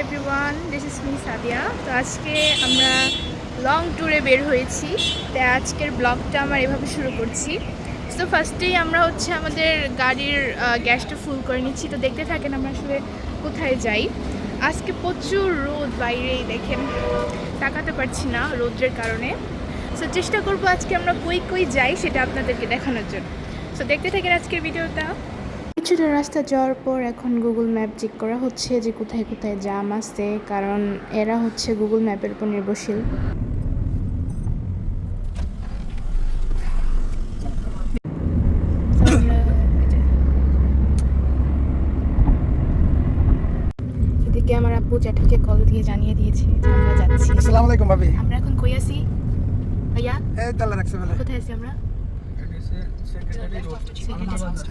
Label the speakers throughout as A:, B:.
A: Everyone, this is me Sadia. তো আজকে আমরা লং ট্যুরে বের হয়েছি। তাই আজকের ব্লগটা আমরা এভাবে শুরু করছি। তো ফার্স্টেই আমরা আমাদের গাড়ির গ্যাসটা ফুল করে নিচ্ছি। তো দেখতে থাকেন আমরা আসলে কোথায় যাই। আজকে প্রচুর রোদ, বাইরেই দেখেন, তাকাতে পারছি না রোদ্রের কারণে। সো চেষ্টা করবো আজকে আমরা কই যাই সেটা আপনাদেরকে দেখানোর জন্য। সো দেখতে থাকেন আজকের ভিডিওটা। কিছুটা রাস্তা যাওয়ার পর এখন গুগল ম্যাপ চেক করা হচ্ছে যে কোথায় কোথায় জ্যাম আছে, কারণ এরা গুগল ম্যাপের উপর নির্ভরশীল। এদিকে আমার আব্বু জ্যাঠাকে কল দিয়ে জানিয়ে দিয়েছে যে আমরা যাচ্ছি।
B: আসসালামু আলাইকুম ভাবি।
A: আমরা এখন কই আছি ভাইয়া?
B: এই তালা রাখছে বলে।
A: কোথায় আছি আমরা?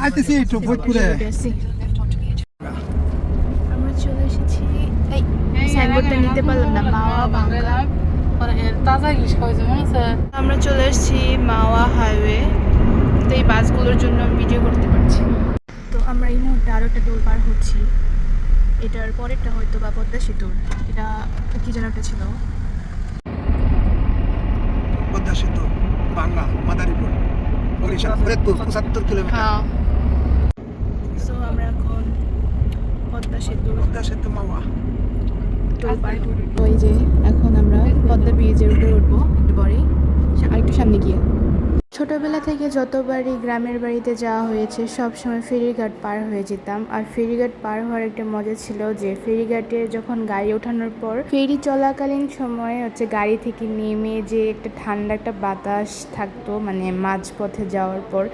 B: আইতেছি একটু ফরিদপুরে।
A: আমরা চলে এসেছি। এই সাইনবোর্ডটা নিতে পারলাম না, মাওয়া বাংলা।
C: তাজা ইলিশ খাওয়াইছে মনে আছে?
A: আমরা চলে এসেছি মাওয়া হাইওয়ে। তো এই বাসগুলোর জন্য আমি ভিডিও করতে পারছি। তো আমরা এই মুহূর্তে আরও একটা টোল পার হচ্ছি। এটার পরেরটা হয়তো বা পদ্মা সেতুর, এটা কি যেন একটা ছিল।
B: পদ্মা সেতু, বাংলা, মাদারীপুর, বরিশাল, ফরিদপুর 75 কিলোমিটার।
A: সো আমরা এখন পদ্মা সেতু
B: মাওয়া
A: টোল পার করি। ওই যে এখন আমরা পদ্মা ব্রিজের উপরে উঠবো একটু পরেই, আরেকটু সামনে গিয়ে। ছোটবেলা থেকে যতবারই গ্রামের বাড়িতে যাওয়া হয়েছে সব সময় ফেরিঘাট পার হয়ে যেতাম। আর ফেরিঘাট পার হওয়ার একটা মজা ছিল যে ফেরিঘাটে যখন গাড়ি ওঠানোর পর ফেরি চলাকালীন সময়ে গাড়ি থেকে নেমে যে একটা ঠান্ডা একটা বাতাস থাকতো, মানে মাঝপথে যাওয়ার পর,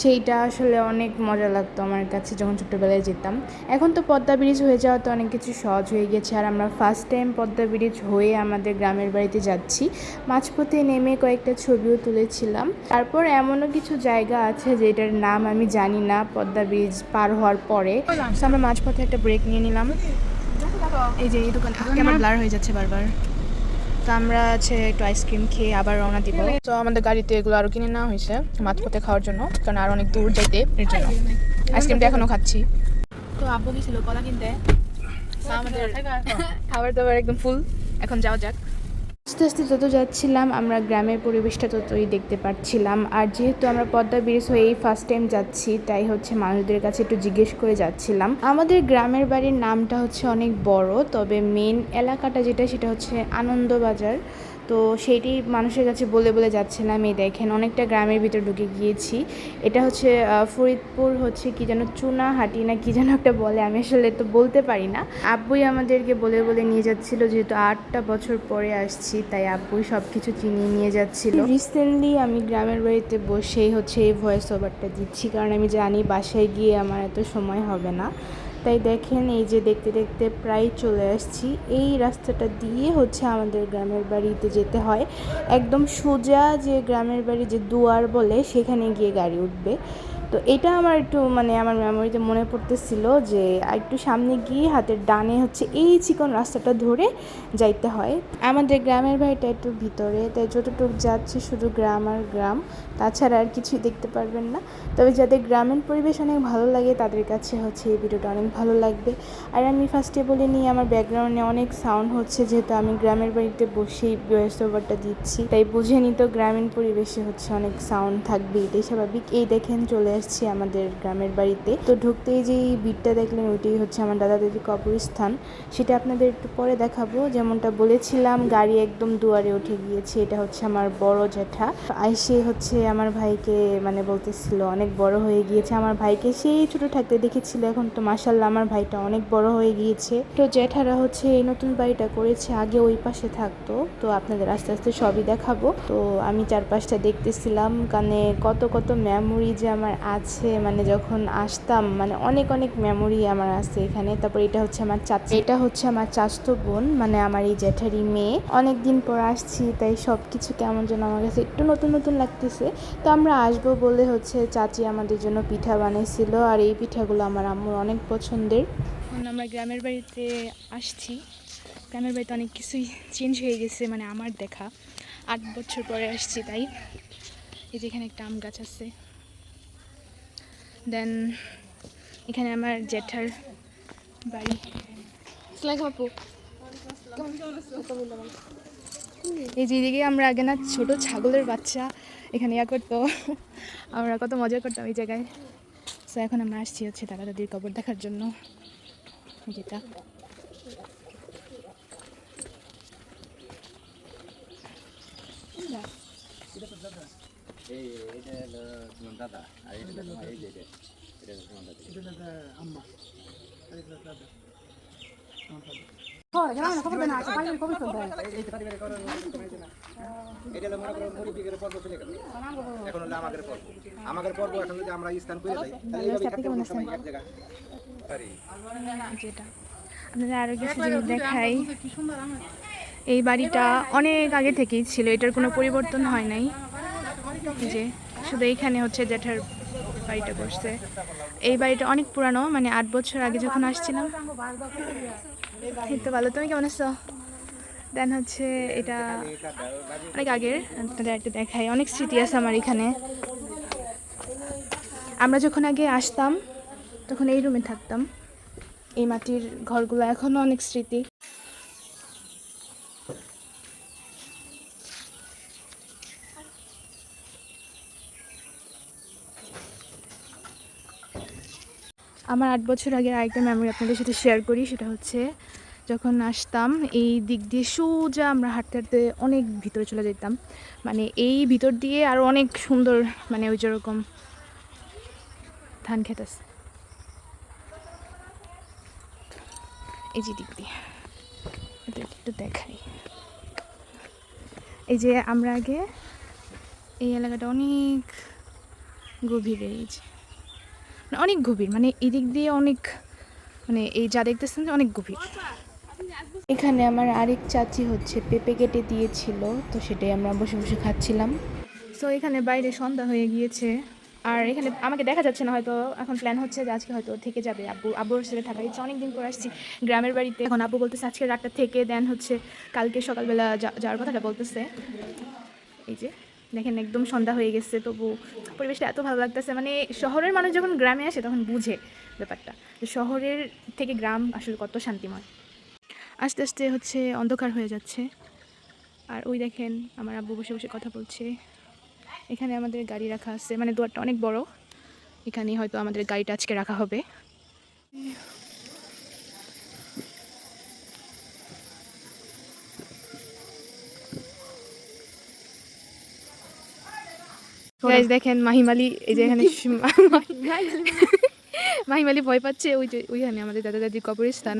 A: সেইটা আসলে অনেক মজা লাগতো আমার কাছে যখন ছোটবেলায় যেতাম। এখন তো পদ্মা ব্রিজ হয়ে যাওয়াতে অনেক কিছু সহজ হয়ে গেছে। আর আমরা ফার্স্ট টাইম পদ্মা ব্রিজ হয়ে আমাদের গ্রামের বাড়িতে যাচ্ছি। মাঝপথে নেমে কয়েকটা ছবিও তুলেছিলাম। তারপর এমনও কিছু জায়গা আছে যেটার নাম আমি জানি না পদ্মা ব্রিজ পার হওয়ার পরে। আমরা মাঝপথে একটা ব্রেক নিয়ে নিলাম। এই যে এই দোকান আমার ব্লার হয়ে যাচ্ছে বারবার। তো আমরা একটু আইসক্রিম খেয়ে আবার রওনা দিব। তো আমাদের গাড়িতে এগুলো আরও কিনে নেওয়া হয়েছে মাঝপথে খাওয়ার জন্য, কারণ আর অনেক দূর যাইতে এর জন্য। আইসক্রিমটা এখনও খাচ্ছি। তো আব্বু গেছিল কলা কিনতে। আমাদের খাবার দাবার একদম ফুল। এখন যাওয়া যাক। আস্তে আস্তে যত যাচ্ছিলাম আমরা গ্রামের পরিবেশটা ততই দেখতে পাচ্ছিলাম। আর যেহেতু আমরা পদ্মা ব্রিজ হয়ে এই ফার্স্ট টাইম যাচ্ছি, তাই মানুষদের কাছে একটু জিজ্ঞেস করে যাচ্ছিলাম। আমাদের গ্রামের বাড়ির নামটা অনেক বড়, তবে মেন এলাকাটা যেটা সেটা আনন্দবাজার। তো সেইটি মানুষের কাছে বলে বলে যাচ্ছিলাম। এই দেখেন অনেকটা গ্রামের ভিতর ঢুকে গিয়েছি। এটা ফরিদপুর কি যেন চুনাহাটি না কি যেন একটা বলে, আমি আসলে তো বলতে পারি না। আব্বুই আমাদেরকে বলে বলে নিয়ে যাচ্ছিল, যেহেতু 8টা বছর পরে আসছি তাই আব্বুই সব কিছু চিনিয়ে নিয়ে যাচ্ছিল। রিসেন্টলি আমি গ্রামের বাড়িতে বসেই এই ভয়েস ওভারটা দিচ্ছি, কারণ আমি জানি বাসায় গিয়ে আমার এত সময় হবে না। তাই দেখেন এই যে দেখতে দেখতে প্রায় চলে আসছি। এই রাস্তাটা দিয়ে আমাদের গ্রামের বাড়িতে যেতে হয়। একদম সোজা যে গ্রামের বাড়ি যে দুয়ার বলে সেখানে গিয়ে গাড়ি উঠবে। তো এটা আমার একটু আমার মেমোরিতে মনে পড়তেছিল যে একটু সামনে গিয়ে হাতের ডানে এই চিকন রাস্তাটা ধরে যাইতে হয়। আমাদের গ্রামের বাড়িটা একটু ভিতরে, তাই যতটুকু যাচ্ছে শুধু গ্রাম আর গ্রাম, তাছাড়া আর কিছুই দেখতে পারবেন না। তবে যাদের গ্রামীণ পরিবেশ অনেক ভালো লাগে তাদের কাছে এই ভিডিওটা অনেক ভালো লাগবে। আর আমি ফার্স্টে বলে নিই, আমার ব্যাকগ্রাউন্ডে অনেক সাউন্ড হচ্ছে, যেহেতু আমি গ্রামের বাড়িতে বসেই ভয়েস ওভারটা দিচ্ছি, তাই বুঝে নিত গ্রামীণ পরিবেশে অনেক সাউন্ড থাকবে, এটাই স্বাভাবিক। এই দেখেন চলে আসছি আমাদের গ্রামের বাড়িতে। তো ঢুকতেই যে বিটটা দেখলেন ওইটাই আমার দাদা দাদির কবরস্থান। সেটা আপনাদের একটু পরে দেখাবো। যেমনটা বলেছিলাম গাড়ি একদম দুয়ারে উঠে গিয়েছে। এটা আমার বড় জ্যাঠা আইসে আমার ভাইকে বলতেছিল অনেক বড় হয়ে গিয়েছে। আমার ভাইকে সেই ছোট থাকতে দেখেছিল, এখন তো মাশাআল্লাহ আমার ভাইটা অনেক বড় হয়ে গিয়েছে। তো জ্যাঠারা এই নতুন বাড়িটা করেছে, আগে ওই পাশে থাকতো। তো আপনাদের আস্তে আস্তে সবই দেখাবো। তো আমি চারপাশটা দেখতেছিলাম, কারণে কত কত মেমোরি যে আমার আছে, যখন আসতাম অনেক অনেক মেমোরি আমার আছে এখানে। তারপর এটা আমার চাচা, এটা আমার চাচতো বোন, আমার এই জ্যাঠারই মেয়ে। অনেকদিন পর আসছি তাই সব কিছু কেমন যেন আমার কাছে একটু নতুন নতুন লাগতেছে। তো আমরা আসবো বলে চাচি আমাদের জন্য পিঠা বানাইছিল, আর এই পিঠাগুলো আমার আম্মুর অনেক পছন্দের। এখন আমরা গ্রামের বাড়িতে আসছি। গ্রামের বাড়িতে অনেক কিছুই চেঞ্জ হয়ে গেছে, আমার দেখা 8 বছর পরে আসছি তাই। এই যেখানে একটা আম গাছ আছে, দেন এখানে আমার জ্যাঠার বাড়ি। আসসালামু আলাইকুম আপু। এই যেদিকে আমরা আগে না ছোট ছাগলের বাচ্চা এখানে ইয়া করতো, আমরা কত মজা করতাম এই জায়গায়। তো এখন আমরা আসছি হচ্ছে দাদা দাদির কবর দেখার জন্য, যেটা
B: এখন হলো আমাদের পর্ব এখন যদি আমরা স্থান করে যাই তাহলে এইভাবে থাকতে কোনো সময় এক জায়গা
A: যেটা আপনাদের আরো কিছু জিনিস দেখাই।
C: কি সুন্দর আমার
A: এই বাড়িটা অনেক আগে থেকেই ছিল, এটার কোনো পরিবর্তন হয় নাই। এই যে শুধু এইখানে হচ্ছে জ্যাঠার বাড়িটা করছে। এই বাড়িটা অনেক পুরানো, মানে 8 বছর আগে যখন আসছিলাম। এই তো ভালো, তুমি কেমন আছো? দেন হচ্ছে এটা অনেক আগের, আপনাদের একটা দেখাই। অনেক স্মৃতি আছে আমার এখানে। আমরা যখন আগে আসতাম তখন এই রুমে থাকতাম, এই মাটির ঘরগুলো এখনো অনেক স্মৃতি। আমার 8 বছর আগের আরেকটা মেমোরি আপনাদের সাথে শেয়ার করি। সেটা হচ্ছে যখন আসতাম এই দিক দিয়ে সোজা আমরা হাঁটতে হাঁটতে অনেক ভিতরে চলে যেতাম, মানে এই ভিতর দিয়ে আরও অনেক সুন্দর, মানে ওই যেরকম ধান খেত আছে এই যে দিক দিয়ে, একটু দেখাই। এই যে আমরা আগে এই এলাকাটা অনেক গভীর, এই যে অনেক গভীর, মানে এদিক দিয়ে অনেক, মানে এই যা দেখতেছেন যে অনেক গভীর। এখানে আমার আরেক চাচি হচ্ছে পেঁপে কেটে দিয়েছিল, তো সেটাই আমরা বসে বসে খাচ্ছিলাম। সো এখানে বাইরে সন্ধ্যা হয়ে গিয়েছে, আর এখানে আমাকে দেখা যাচ্ছে না, হয়তো এখন প্ল্যান হচ্ছে যে আজকে হয়তো থেকে যাবে আব্বুর সাথে থাকার ইচ্ছা। অনেকদিন পর আসছি গ্রামের বাড়িতে, এখন আব্বু বলতেছে আজকে রাতটা থেকে দেন হচ্ছে কালকে সকালবেলা যাওয়ার কথাটা বলতেছে। এই যে দেখেন একদম সন্ধ্যা হয়ে গেছে, তবু পরিবেশটা এত ভালো লাগতেছে। মানে শহরের মানুষ যখন গ্রামে আসে তখন বুঝে ব্যাপারটা, যে শহরের থেকে গ্রাম আসলে কত শান্তিময়। আস্তে আস্তে হচ্ছে অন্ধকার হয়ে যাচ্ছে, আর ওই দেখেন আমার আব্বু বসে বসে কথা বলছে। এখানে আমাদের গাড়ি রাখা আছে, মানে দুয়ারটা অনেক বড়, এখানে হয়তো আমাদের গাড়িটা আজকে রাখা হবে। গাইস দেখেন মাহিমালি, এই যে এখানে মাহিমালি ভয় পাচ্ছে। ওই যে ওইখানে আমাদের দাদা দাদির কবরস্থান।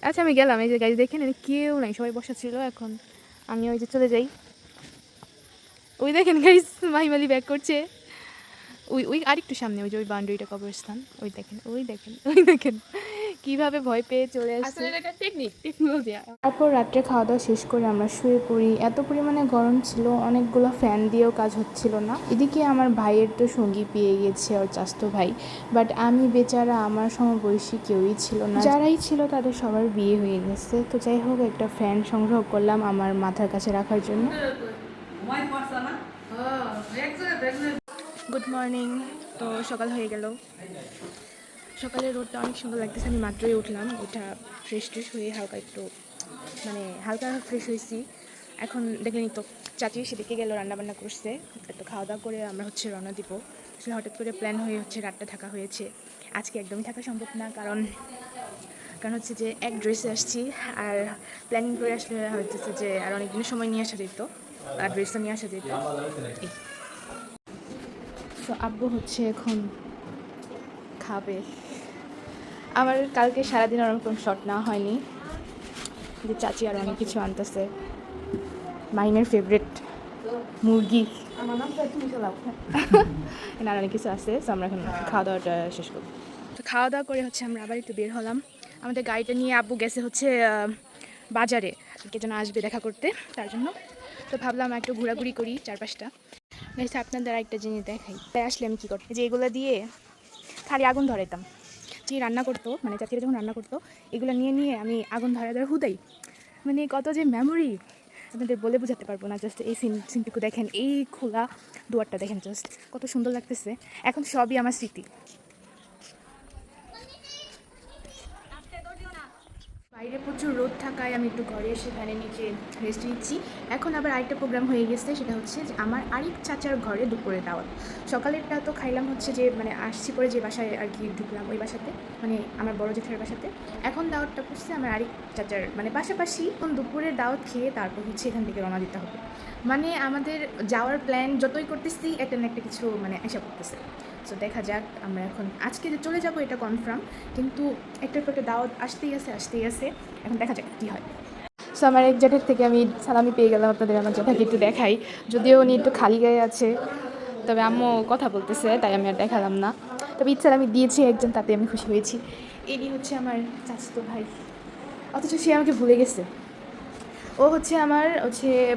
A: আচ্ছা আমি গেলাম, এই যে গাইস দেখেন কেউ নাই, সবাই বসা ছিল। এখন আমি ওই যে চলে যাই। ওই দেখেন গাইস মাহিমালি ব্যাক করছে, ওই ওই আরেকটু সামনে, ওই যে ওই বাউন্ডারিটা কবরস্থান। ওই দেখেন ওই দেখেন ওই দেখেন কিভাবে ভয় পেয়ে চলে আসছে। তারপর রাত্রে খাওয়া দাওয়া শেষ করে আমরা শুয়ে পড়ি। এত পরিমাণে গরম ছিল, অনেকগুলো ফ্যান দিয়েও কাজ হচ্ছিল না। এদিকে আমার ভাইয়ের তো সঙ্গী পেয়ে গেছে, ওর চাস্তো ভাই, বাট আমি বেচারা, আমার সমবয়সী কেউই ছিল না। যারাই ছিল তাদের সবার বিয়ে হয়ে গেছে। তো যাই হোক, একটা ফ্যান সংগ্রহ করলাম আমার মাথার কাছে রাখার জন্য। Good morning. তো সকাল হয়ে গেল, সকালের রোদটা অনেক সুন্দর লাগতেছে। আমি মাত্রই উঠলাম, ওটা ফ্রেশ ট্রেশ হয়ে হালকা একটু, মানে হালকা ফ্রেশ হয়েছি। এখন দেখেনি তো চাচি সেদিকে গেল, রান্নাবান্না করছে, একটু খাওয়া দাওয়া করে আমরা হচ্ছে রওনা দিব। আসলে হঠাৎ করে প্ল্যান হয়ে হচ্ছে রাতটা থাকা হয়েছে। আজকে একদমই থাকা সম্ভব না, কারণ হচ্ছে যে এক ড্রেসে আসছি, আর প্ল্যানিং করে আসলে হচ্ছে যে আর অনেক দিনের সময় নিয়ে আসা যেত, আর ড্রেসও নিয়ে আসা যেত। তো আব্বু হচ্ছে এখন খাবে। আমার কালকে সারাদিন ওরকম শট না হয়নি, যে চাচি আর অনেক কিছু আনতেছে। মাইনের ফেভারিট মুরগি, আর অনেক কিছু আছে। তো আমরা এখন খাওয়া দাওয়াটা শেষ করবো। তো খাওয়া দাওয়া করে হচ্ছে আমরা আবার একটু বের হলাম। আমাদের গাড়িটা নিয়ে আব্বু গেছে হচ্ছে বাজারে, কে যেন আসবে দেখা করতে, তার জন্য। তো ভাবলাম একটু ঘোরাঘুরি করি চারপাশটা। আপনাদের একটা জিনিস দেখাই। তাই আসলে আমি কী করতে, যে এগুলো দিয়ে খালি আগুন ধরাইতাম। চাচি রান্না করতো, মানে চাচিরা যখন রান্না করতো এগুলো নিয়ে নিয়ে আমি আগুন ধরা হুদাই, মানে কত যে মেমোরি আপনাদের বলে বোঝাতে পারবো না। জাস্ট এই সিনটুকু দেখেন, এই খোলা দুয়ারটা দেখেন, জাস্ট কত সুন্দর লাগতেছে। এখন সবই আমার স্মৃতি। বাইরে প্রচুর রোদ থাকায় আমি একটু ঘরে এসে ফ্যানের নিচে রেস্ট নিচ্ছি। এখন আবার আরেকটা প্রোগ্রাম হয়ে গেছে, সেটা হচ্ছে যে আমার আরেক চাচার ঘরে দুপুরে দাওয়াত। সকালেরটা তো খাইলাম হচ্ছে যে মানে আসছি পরে যে বাসায় আর কি ঢুকলাম ওই বাসাতে, মানে আমার বড় জেঠের বাসাতে। এখন দাওয়াতটা করছে আমার আরেক চাচার মানে পাশাপাশি। এখন দুপুরের দাওয়াত খেয়ে তারপর হচ্ছে এখান থেকে রওনা দিতে হবে। মানে আমাদের যাওয়ার প্ল্যান যতই করতেছি একটা না একটা কিছু মানে আশা করতেছে। সো দেখা যাক, আমরা এখন আজকে যে চলে যাব এটা কনফার্ম, কিন্তু একটার পর একটা দাওয়াত আসতেই আছে। এখন দেখা যাক কী হয়। সো আমার এক জ্যাঠের থেকে আমি সালামি পেয়ে গেলাম, আপনাদের আমার জ্যাঠাকে একটু দেখাই। যদিও উনি একটু খালি গায়ে আছে, তবে আম্মু কথা বলতেছে তাই আমি আর দেখালাম না। তবে ইচ্ছা আমি দিয়েছি একজন, তাতে আমি খুশি হয়েছি। ইনি হচ্ছে আমার চাচাতো ভাই, অথচ সে আমাকে ভুলে গেছে। ও হচ্ছে আমার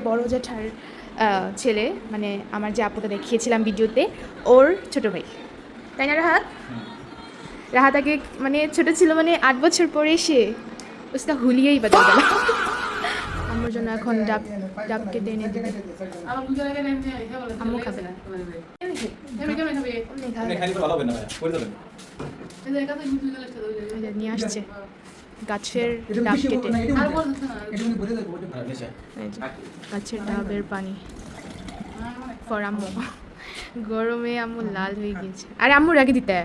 A: বড় জ্যাঠার ছেলে, মানে আমার যে আপুটা দেখিয়েছিলাম ভিডিওতে, ওর ছোটো ভাই, তাই না রাহাত? রাহাত আগে মানে ছোটো ছিল, মানে 8 বছর পরে সে ওটা হুলিয়েই বাদল গেল। আমার জন্য এখন ডাব কেটে এনে দিবে।
C: আমার বুঝে লাগে না
A: আম্মু খাবে না। এই যে নিয়ে আসছে গাছের ডাব কেটে, এই যে গাছের ডাবের পানি ফর আম্মু। গরমে আম্মু লাল হয়ে গিয়েছে, আরে আম্মু রেখে দিতে।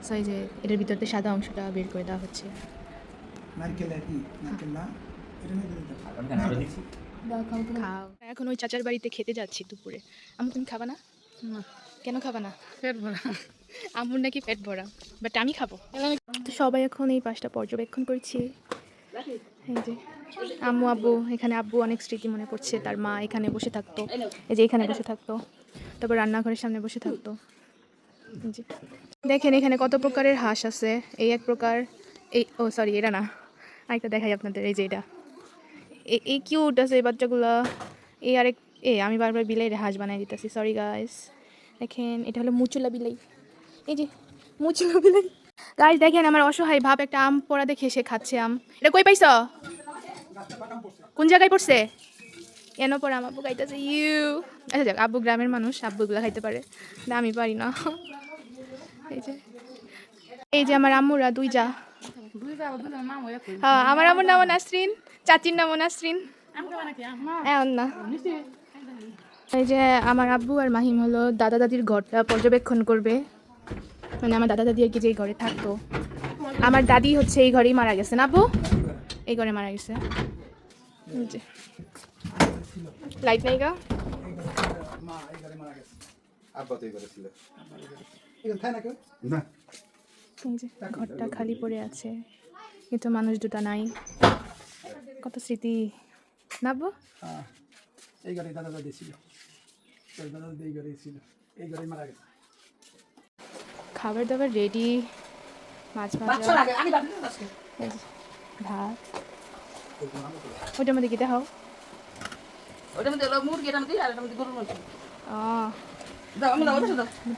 A: সো এই যে এটার ভিতরতে সাদা অংশটা বের করে দেওয়া হচ্ছে। খাও। এখন ওই চাচার বাড়িতে খেতে যাচ্ছি দুপুরে। আম্মু তুমি খাবা না? কেন খাবা না?
C: পেট ভরা।
A: আম্মুর নাকি পেট ভরা, বাট আমি খাবো। তো সবাই এখন এই পাশটা পর্যবেক্ষণ করছি। এই যে আম্মু আব্বু, এখানে আব্বু অনেক স্মৃতি মনে পড়ছে, তার মা এখানে বসে থাকতো, এই যে এখানে বসে থাকতো, তারপর রান্নাঘরের সামনে বসে থাকতো। এই যে দেখেন এখানে কত প্রকারের হাঁস আছে। এই এক প্রকার, এই সরি এটা না, আরেকটা দেখাই আপনাদের। এই যে এটা এই কিউট আছে এই বাচ্চাগুলা। এই আরেক আমি বারবার বিলাইয়ের হাঁস বানাই দিতেছি, সরি গাইস। দেখেন এটা হলো মুচুলা বিলাই, এই যে মুচুলা বিলাই। গাইস দেখেন আমার অসহায় ভাব, একটা আম পড়া দেখে সে খাচ্ছে আম। এটা কই পাইছ? কোন জায়গায় পড়ছে? কেন পড়া? আম আব্বু খাইতেছে ইউ। আচ্ছা যাক, আব্বু গ্রামের মানুষ, আব্বুগুলা খাইতে পারে না, আমি পারি না। এই যে আমার আম্মুরা দুই যা। হ্যাঁ, আমার আম্মুর নামও নাসরিন, চাচির নামও নাসরিন। এখন না, এই যে আমার আব্বু আর মাহিম হলো দাদা দাদির ঘরটা পর্যবেক্ষণ করবে। মানে আমার দাদা দাদি আর কি যে ঘরে থাকতো, আমার দাদি হচ্ছে এই ঘরেই মারা গেছে না আব্বু? এই ঘরে মারা গেছে। লাইট নাই গা। ঘরটা খালি পড়ে আছে, কিন্তু মানুষ দুটা নাই। কত স্মৃতি না আব্বু?
B: এই ঘরে দাদা দাদি ছিল, দাদা দাদি এই ঘরেই ছিল, এই ঘরেই মারা গেছে।
A: খাবার দাবার রেডি, মাছ ভাজা, ভাত। ওটার মধ্যে কি দেখাও?
C: ওটার মধ্যে মুরগি, এটার মধ্যে আর এটার মধ্যে গরুর মাংস।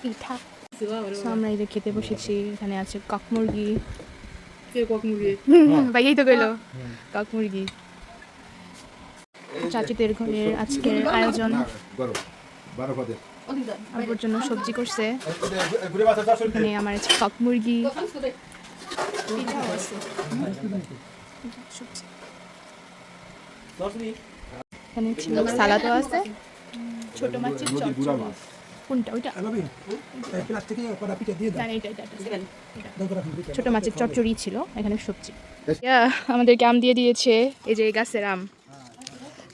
A: পিঠা। আমরা এই যে খেতে বসেছি, এখানে আছে কক মুরগি। ভাইয়াই তো গেলো কক মুরগি। চাচিদের ঘরের আজকের আয়োজন, আব্বুর জন্য সবজি করছে। এখানে আমার আছে কক মুরগি, পিঠাও আছে, এখানে ছিল সালাদও আছে, ছোট মাছের চচ্চড়ি। কোনটা? ওইটা ছোট মাছের চচ্চড়ি ছিল, এখানে সবজি। আমাদেরকে আম দিয়ে দিয়েছে, এই যে গাছের আম,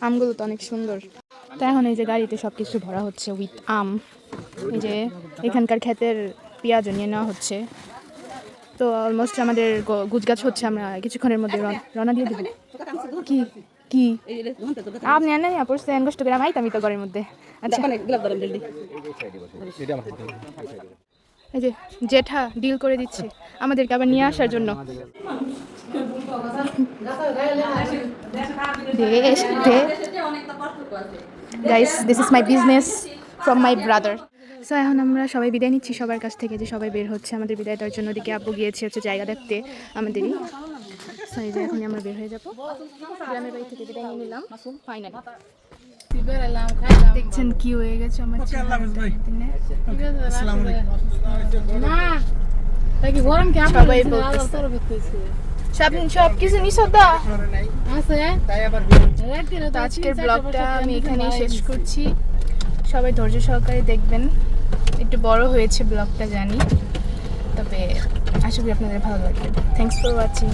A: আমগুলো তো অনেক সুন্দর। তো এখন এই যে গাড়িতে সব কিছু ভরা হচ্ছে উইথ আম। এই যে এখানকার ক্ষেতের পেঁয়াজও নিয়ে নেওয়া হচ্ছে। তো অলমোস্ট আমাদের গুজগাছ হচ্ছে, আমরা কিছুক্ষণের মধ্যে রওনা দিয়ে দেবো। কি কি আপনি আনে না পড়ছে কষ্ট করে আমি তো ঘরের মধ্যে। আচ্ছা এই যে জেঠা ডিল করে দিচ্ছে আমাদেরকে আবার নিয়ে আসার জন্য। Guys, this is my business from my brother. So এখন আমরা সবাই বিদায় নিচ্ছি সবার কাছ থেকে, যে সবাই বের হচ্ছে আমাদের বিদায় দেওয়ার জন্য। ওদিকে আব্বু গিয়েছে হচ্ছে জায়গা দেখতে আমাদেরই। সো এই যে এখনই আমরা বের হয়ে যাবো, গ্রামের বাড়ি থেকে বিদায় নিয়ে নিলাম ফাইনালি। দেখছেন কি হয়ে গেছে আমার
D: নাকি গরম কি আমরা
A: সবাই বলতেছে। সব কিছু নিছো তো?
D: আছে
B: তাই আবার
A: তো আজকের ব্লগটা আমি এখানেই শেষ করছি। সবাই ধৈর্য সহকারে দেখবেন। একটু বড় হয়েছে ব্লগটা জানি, তবে আশা করি আপনাদের ভালো লাগবে। Thanks for watching.